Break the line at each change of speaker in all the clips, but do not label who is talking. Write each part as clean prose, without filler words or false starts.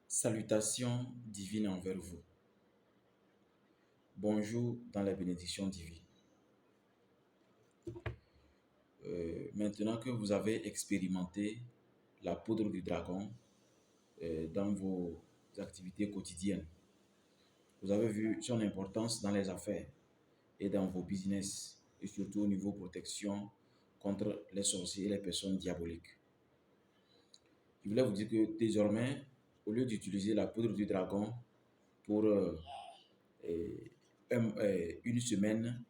Salutations divines envers vous. Bonjour dans la bénédiction divine. Maintenant que vous avez expérimenté la poudre du dragon dans vos activités quotidiennes, vous avez vu son importance dans les affaires et dans vos business et surtout au niveau protection contre les sorciers et les personnes diaboliques. Je voulais vous dire que désormais, au lieu d'utiliser la poudre du dragon pour euh, une semaine,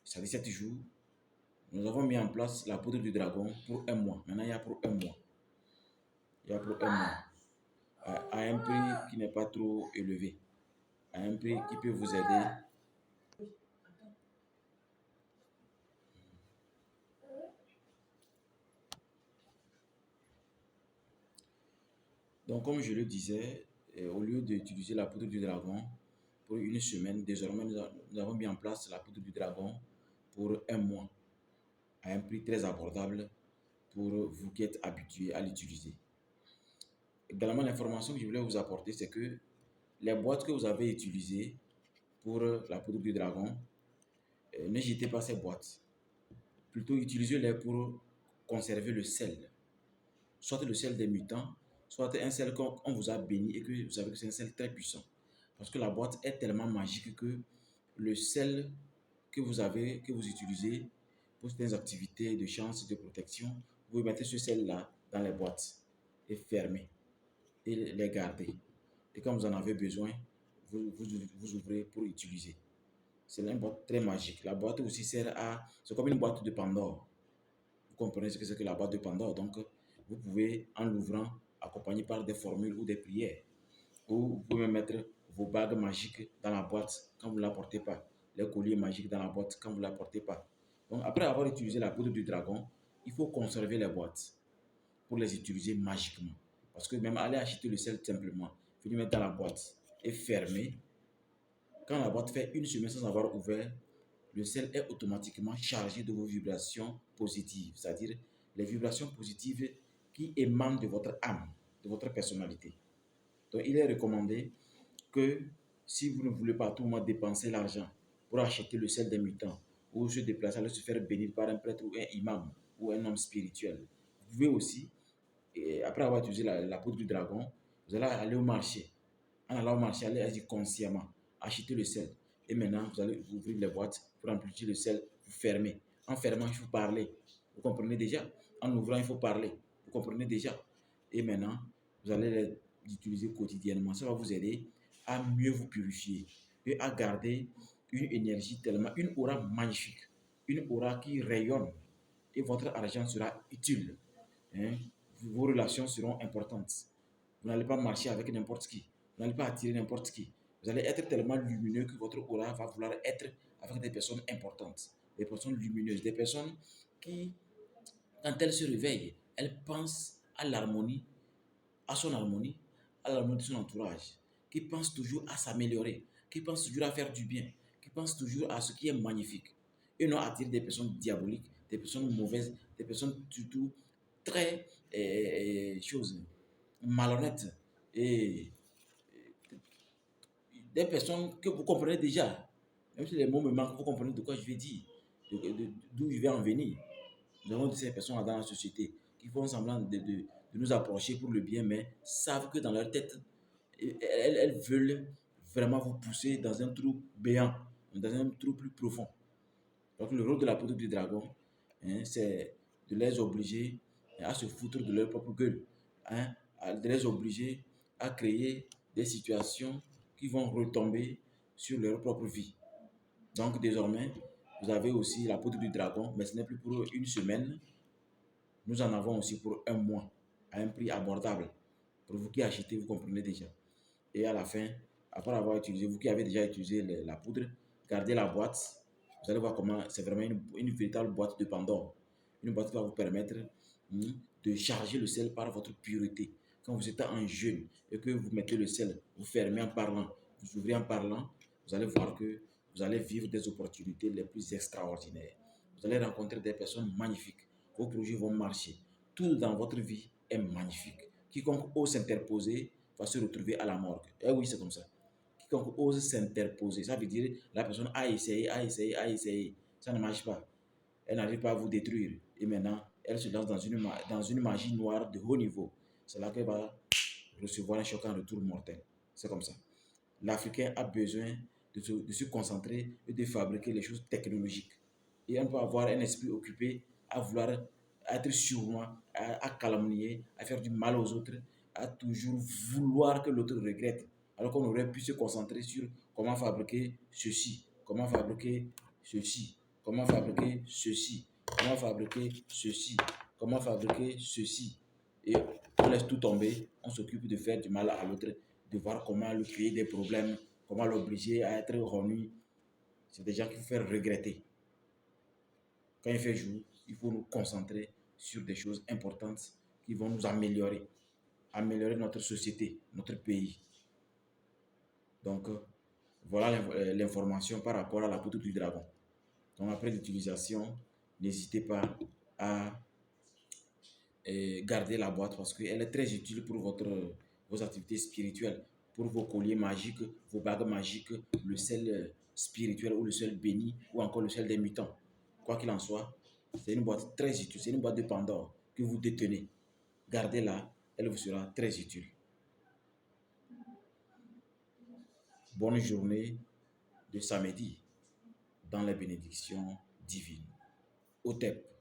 ça dit 7 jours, nous avons mis en place la poudre du dragon pour un mois. Maintenant, il y a pour un mois. Il y a pour un mois. À un prix qui n'est pas trop élevé. À un prix qui peut vous aider. Donc, comme je le disais, au lieu d'utiliser la poudre du dragon pour une semaine, désormais, nous avons mis en place la poudre du dragon pour un mois. À un prix très abordable pour vous qui êtes habitués à l'utiliser. Également, l'information que je voulais vous apporter, c'est que les boîtes que vous avez utilisées pour la poudre du dragon, ne jetez pas ces boîtes. Plutôt, utilisez-les pour conserver le sel. Soit le sel des mutants, soit un sel qu'on vous a béni et que vous savez que c'est un sel très puissant. Parce que la boîte est tellement magique que le sel que vous avez, que vous utilisez pour certaines activités de chance, de protection, vous mettez ce sel-là dans les boîtes et fermez et les gardez. Et quand vous en avez besoin, vous ouvrez pour utiliser. C'est une boîte très magique. La boîte aussi sert à... C'est comme une boîte de Pandore. Vous comprenez ce que c'est que la boîte de Pandore. Donc, vous pouvez, en l'ouvrant, accompagner par des formules ou des prières. Ou vous pouvez mettre vos bagues magiques dans la boîte quand vous ne la portez pas. Les colliers magiques dans la boîte quand vous ne la portez pas. Donc, après avoir utilisé la poudre du dragon, il faut conserver les boîtes pour les utiliser magiquement. Parce que même aller acheter le sel simplement, il faut le mettre dans la boîte et fermer. Quand la boîte fait une semaine sans avoir ouvert, le sel est automatiquement chargé de vos vibrations positives, c'est-à-dire les vibrations positives qui émanent de votre âme, de votre personnalité. Donc, il est recommandé que si vous ne voulez pas à tout moment dépenser l'argent pour acheter le sel des mutants ou se déplacer, aller se faire bénir par un prêtre ou un imam ou un homme spirituel, vous pouvez aussi, après avoir utilisé la poudre du dragon, vous allez aller au marché. En allant au marché, allez agir consciemment, acheter le sel. Et maintenant, vous allez ouvrir les boîtes pour amplifier le sel, vous fermez. En fermant, il faut parler. Vous comprenez déjà? En ouvrant, il faut parler. Vous comprenez déjà? Et maintenant, vous allez les utiliser quotidiennement. Ça va vous aider à mieux vous purifier et à garder une énergie tellement, une aura magnifique, une aura qui rayonne. Et votre argent sera utile. Hein? Vos relations seront importantes. Vous n'allez pas marcher avec n'importe qui. Vous n'allez pas attirer n'importe qui. Vous allez être tellement lumineux que votre aura va vouloir être avec des personnes importantes, des personnes lumineuses, des personnes qui, quand elles se réveillent, elles pensent à l'harmonie, à son harmonie, à l'harmonie de son entourage, qui pensent toujours à s'améliorer, qui pensent toujours à faire du bien, qui pensent toujours à ce qui est magnifique. Et non attirer des personnes diaboliques, des personnes mauvaises, des personnes surtout très choses malhonnêtes et des personnes que vous comprenez déjà. Même si les mots me manquent, vous comprenez de quoi je vais dire, d'où je vais en venir. Nous avons de ces personnes dans la société qui font semblant de nous approcher pour le bien, mais savent que dans leur tête, elles veulent vraiment vous pousser dans un trou béant, dans un trou plus profond. Donc le rôle de la poudre du dragon, hein, c'est de les obliger à se foutre de leur propre gueule, hein, de les obliger à créer des situations qui vont retomber sur leur propre vie. Donc désormais, vous avez aussi la poudre du dragon, mais ce n'est plus pour une semaine. Nous en avons aussi pour un mois, à un prix abordable. Pour vous qui achetez, vous comprenez déjà. Et à la fin, après avoir utilisé, vous qui avez déjà utilisé la poudre, gardez la boîte. Vous allez voir comment c'est vraiment une véritable boîte de Pandore. Une boîte qui va vous permettre de charger le sel par votre pureté, Quand vous êtes en jeûne et que vous mettez le sel, vous fermez en parlant, vous ouvrez en parlant, vous allez voir que vous allez vivre des opportunités les plus extraordinaires. Vous allez rencontrer des personnes magnifiques. Vos projets vont marcher. Tout dans votre vie est magnifique. Quiconque ose s'interposer va se retrouver à la morgue. Eh oui, c'est comme ça. Quiconque ose s'interposer, ça veut dire la personne a essayé, a essayé, a essayé. Ça ne marche pas. Elle n'arrive pas à vous détruire. Et maintenant, elle se lance dans une magie noire de haut niveau. C'est là qu'elle va recevoir un choc en retour mortel. C'est comme ça. L'Africain a besoin de se concentrer et de fabriquer les choses technologiques. Et on peut avoir un esprit occupé à vouloir être sournois, à calomnier, à faire du mal aux autres, à toujours vouloir que l'autre regrette. Alors qu'on aurait pu se concentrer sur comment fabriquer ceci, comment fabriquer ceci, comment fabriquer ceci, comment fabriquer ceci, comment fabriquer ceci. Et on laisse tout tomber, on s'occupe de faire du mal à l'autre, de voir comment lui créer des problèmes, comment l'obliger à être remis. C'est des gens qu'il faut faire regretter. Quand il fait jour, il faut nous concentrer sur des choses importantes qui vont nous améliorer, améliorer notre société, notre pays. Donc, voilà l'information par rapport à la poudre du dragon. Donc, après l'utilisation, n'hésitez pas à garder la boîte parce qu'elle est très utile pour vos activités spirituelles, pour vos colliers magiques, vos bagues magiques, le sel spirituel ou le sel béni ou encore le sel des mutants. Quoi qu'il en soit, c'est une boîte très utile, c'est une boîte de Pandore que vous détenez. Gardez-la, elle vous sera très utile. Bonne journée de samedi dans les bénédictions divines. Otep.